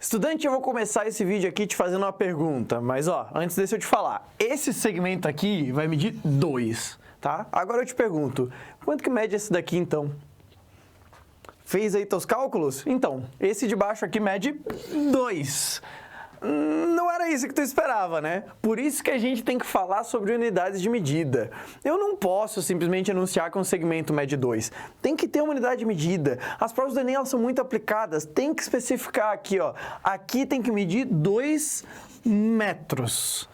Estudante, eu vou começar esse vídeo aqui te fazendo uma pergunta, mas antes desse eu te falar, esse segmento aqui vai medir 2, tá? Agora eu te pergunto, quanto que mede esse daqui então? Fez aí teus cálculos? Então, esse de baixo aqui mede 2. Não era isso que tu esperava, né? Por isso que a gente tem que falar sobre unidades de medida. Eu não posso simplesmente anunciar que um segmento mede 2. Tem que ter uma unidade de medida. As provas do Enem, elas são muito aplicadas. Tem que especificar aqui, ó. Aqui tem que medir 2 metros.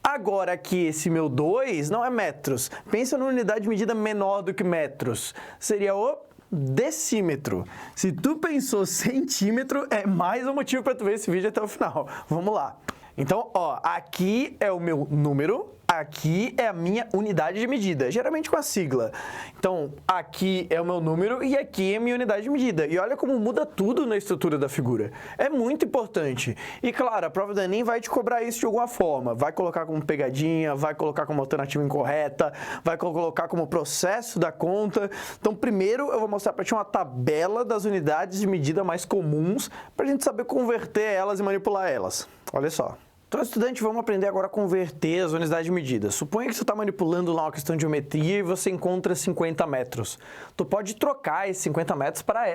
Agora aqui, esse meu 2 não é metros. Pensa numa unidade de medida menor do que metros. Seria o decímetro. Se tu pensou centímetro, é mais um motivo para tu ver esse vídeo até o final. Vamos lá. Então, aqui é o meu número, aqui é a minha unidade de medida, geralmente com a sigla. Então, aqui é o meu número e aqui é a minha unidade de medida. E olha como muda tudo na estrutura da figura. É muito importante. E claro, a prova do Enem vai te cobrar isso de alguma forma. Vai colocar como pegadinha, vai colocar como alternativa incorreta, vai colocar como processo da conta. Então, primeiro eu vou mostrar para ti uma tabela das unidades de medida mais comuns para a gente saber converter elas e manipular elas. Olha só. Então, estudante, vamos aprender agora a converter as unidades de medida. Suponha que você está manipulando lá uma questão de geometria e você encontra 50 metros. Tu pode trocar esses 50 metros para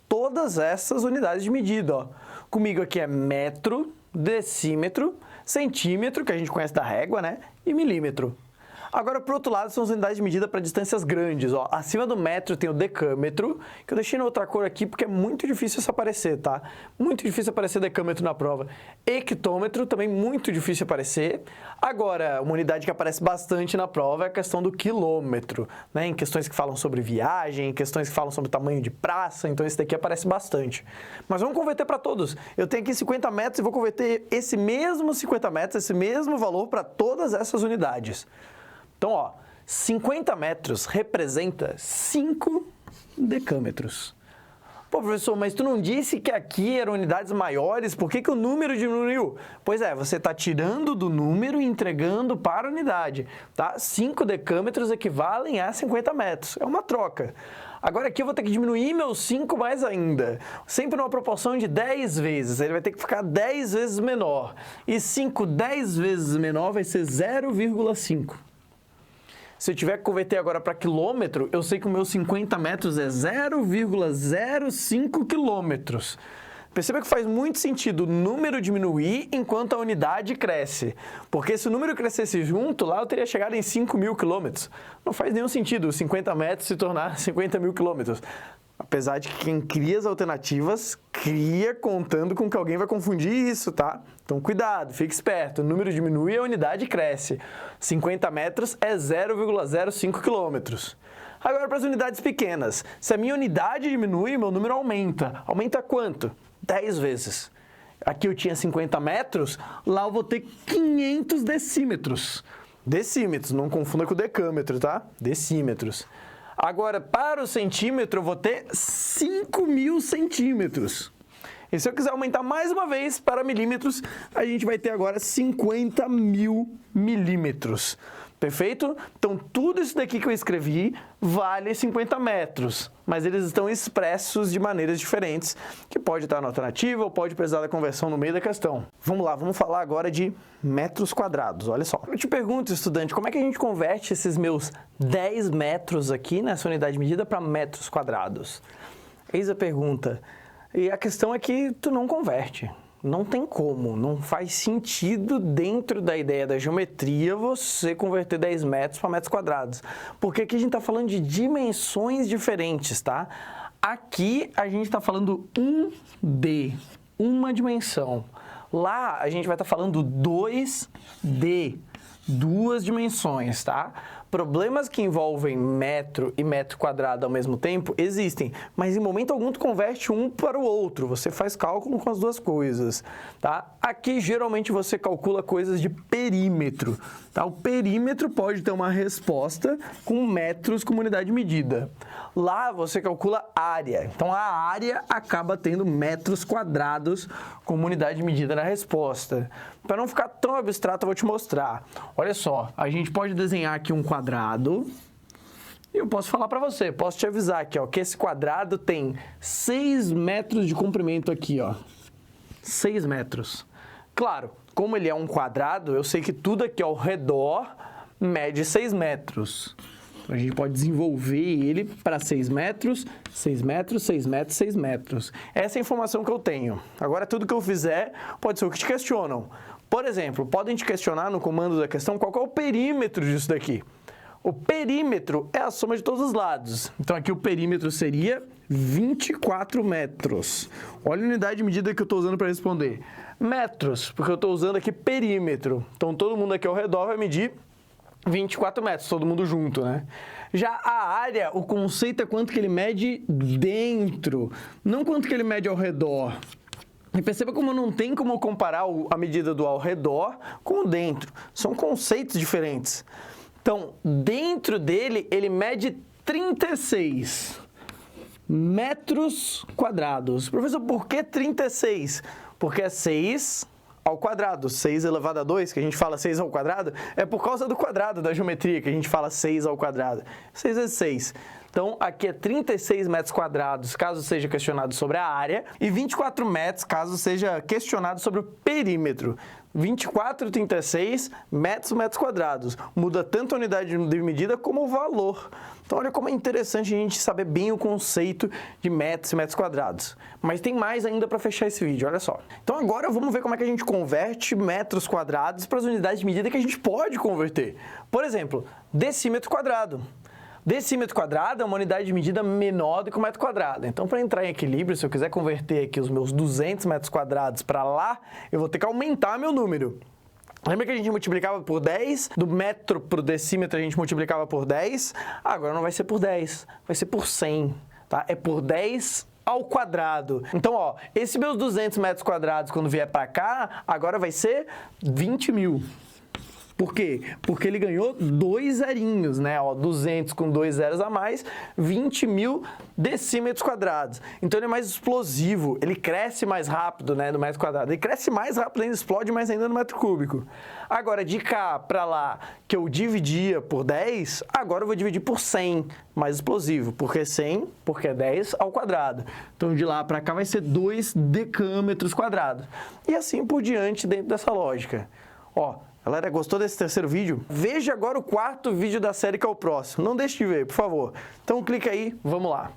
todas essas unidades de medida. Ó. Comigo aqui é metro, decímetro, centímetro, que a gente conhece da régua, né? E milímetro. Agora, por outro lado, são as unidades de medida para distâncias grandes. Ó. Acima do metro tem o decâmetro, que eu deixei na outra cor aqui porque é muito difícil isso aparecer, tá? Muito difícil aparecer decâmetro na prova. Hectômetro, também muito difícil aparecer. Agora, uma unidade que aparece bastante na prova é a questão do quilômetro, né? Em questões que falam sobre viagem, em questões que falam sobre tamanho de praça, então esse daqui aparece bastante. Mas vamos converter para todos. Eu tenho aqui 50 metros e vou converter esse mesmo 50 metros, esse mesmo valor para todas essas unidades. Então, 50 metros representa 5 decâmetros. Pô, professor, mas tu não disse que aqui eram unidades maiores? Por que o número diminuiu? Pois é, você está tirando do número e entregando para a unidade, tá? 5 decâmetros equivalem a 50 metros. É uma troca. Agora aqui eu vou ter que diminuir meus 5 mais ainda. Sempre numa proporção de 10 vezes. Ele vai ter que ficar 10 vezes menor. E 5 10 vezes menor vai ser 0,5. Se eu tiver que converter agora para quilômetro, eu sei que o meu 50 metros é 0,05 quilômetros. Perceba que faz muito sentido o número diminuir enquanto a unidade cresce. Porque se o número crescesse junto, lá eu teria chegado em 5.000 quilômetros. Não faz nenhum sentido os 50 metros se tornar 50.000 quilômetros. Apesar de que quem cria as alternativas, cria contando com que alguém vai confundir isso, tá? Então, cuidado, fique esperto. O número diminui e a unidade cresce. 50 metros é 0,05 quilômetros. Agora, para as unidades pequenas. Se a minha unidade diminui, meu número aumenta. Aumenta quanto? 10 vezes. Aqui eu tinha 50 metros, lá eu vou ter 500 decímetros. Decímetros, não confunda com decâmetro, tá? Decímetros. Agora, para o centímetro, eu vou ter 5.000 centímetros. E se eu quiser aumentar mais uma vez para milímetros, a gente vai ter agora 50.000 milímetros. Perfeito? Então, tudo isso daqui que eu escrevi vale 50 metros, mas eles estão expressos de maneiras diferentes, que pode estar na alternativa ou pode precisar da conversão no meio da questão. Vamos lá, vamos falar agora de metros quadrados, olha só. Eu te pergunto, estudante, como é que a gente converte esses meus 10 metros aqui nessa unidade de medida para metros quadrados? Eis a pergunta. E a questão é que tu não converte. Não tem como, não faz sentido dentro da ideia da geometria você converter 10 metros para metros quadrados. Porque aqui a gente está falando de dimensões diferentes, tá? Aqui a gente está falando 1D, uma dimensão. Lá a gente vai estar falando 2D, duas dimensões, tá? Problemas que envolvem metro e metro quadrado ao mesmo tempo existem, mas em momento algum tu converte um para o outro, você faz cálculo com as duas coisas, tá? Aqui geralmente você calcula coisas de perímetro, tá? O perímetro pode ter uma resposta com metros como unidade de medida. Lá você calcula área, então a área acaba tendo metros quadrados como unidade de medida na resposta. Para não ficar tão abstrato, eu vou te mostrar. Olha só, a gente pode desenhar aqui um quadrado e eu posso falar para você, posso te avisar aqui, ó, que esse quadrado tem 6 metros de comprimento aqui, ó. 6 metros. Claro, como ele é um quadrado, eu sei que tudo aqui ao redor mede 6 metros. Então, a gente pode desenvolver ele para 6 metros, 6 metros, 6 metros, 6 metros. Essa é a informação que eu tenho. Agora, tudo que eu fizer pode ser o que te questionam. Por exemplo, podem te questionar no comando da questão qual é o perímetro disso daqui. O perímetro é a soma de todos os lados. Então, aqui o perímetro seria 24 metros. Olha a unidade de medida que eu estou usando para responder. Metros, porque eu estou usando aqui perímetro. Então, todo mundo aqui ao redor vai medir 24 metros, todo mundo junto, né? Já a área, o conceito é quanto que ele mede dentro, não quanto que ele mede ao redor. E perceba como não tem como comparar a medida do ao redor com o dentro. São conceitos diferentes. Então, dentro dele, ele mede 36 metros quadrados. Professor, por que 36? Porque é 6 ao quadrado. 6 elevado a 2, que a gente fala 6 ao quadrado, é por causa do quadrado da geometria que a gente fala 6 ao quadrado. 6 vezes 6. Então, aqui é 36 metros quadrados, caso seja questionado sobre a área, e 24 metros, caso seja questionado sobre o perímetro. 24 e 36 metros quadrados. Muda tanto a unidade de medida como o valor. Então, olha como é interessante a gente saber bem o conceito de metros e metros quadrados. Mas tem mais ainda para fechar esse vídeo, olha só. Então, agora vamos ver como é que a gente converte metros quadrados para as unidades de medida que a gente pode converter. Por exemplo, decímetro quadrado. Decímetro quadrado é uma unidade de medida menor do que o metro quadrado. Então, para entrar em equilíbrio, se eu quiser converter aqui os meus 200 metros quadrados para lá, eu vou ter que aumentar meu número. Lembra que a gente multiplicava por 10? Do metro para o decímetro a gente multiplicava por 10? Agora não vai ser por 10, vai ser por 100, tá? É por 10 ao quadrado. Então, ó, esse meus 200 metros quadrados, quando vier para cá, agora vai ser 20 mil. Por quê? Porque ele ganhou 2 zerinhos, né? Ó, 200 com 2 zeros a mais, 20 mil decímetros quadrados. Então, ele é mais explosivo, ele cresce mais rápido, né, no metro quadrado. Ele cresce mais rápido ainda, explode mais ainda no metro cúbico. Agora, de cá para lá, que eu dividia por 10, agora eu vou dividir por 100, mais explosivo. Por que 100? Porque é 10 ao quadrado. Então, de lá para cá vai ser 2 decâmetros quadrados. E assim por diante dentro dessa lógica. Ó, galera, gostou desse terceiro vídeo? Veja agora o quarto vídeo da série que é o próximo. Não deixe de ver, por favor. Então clica aí, vamos lá.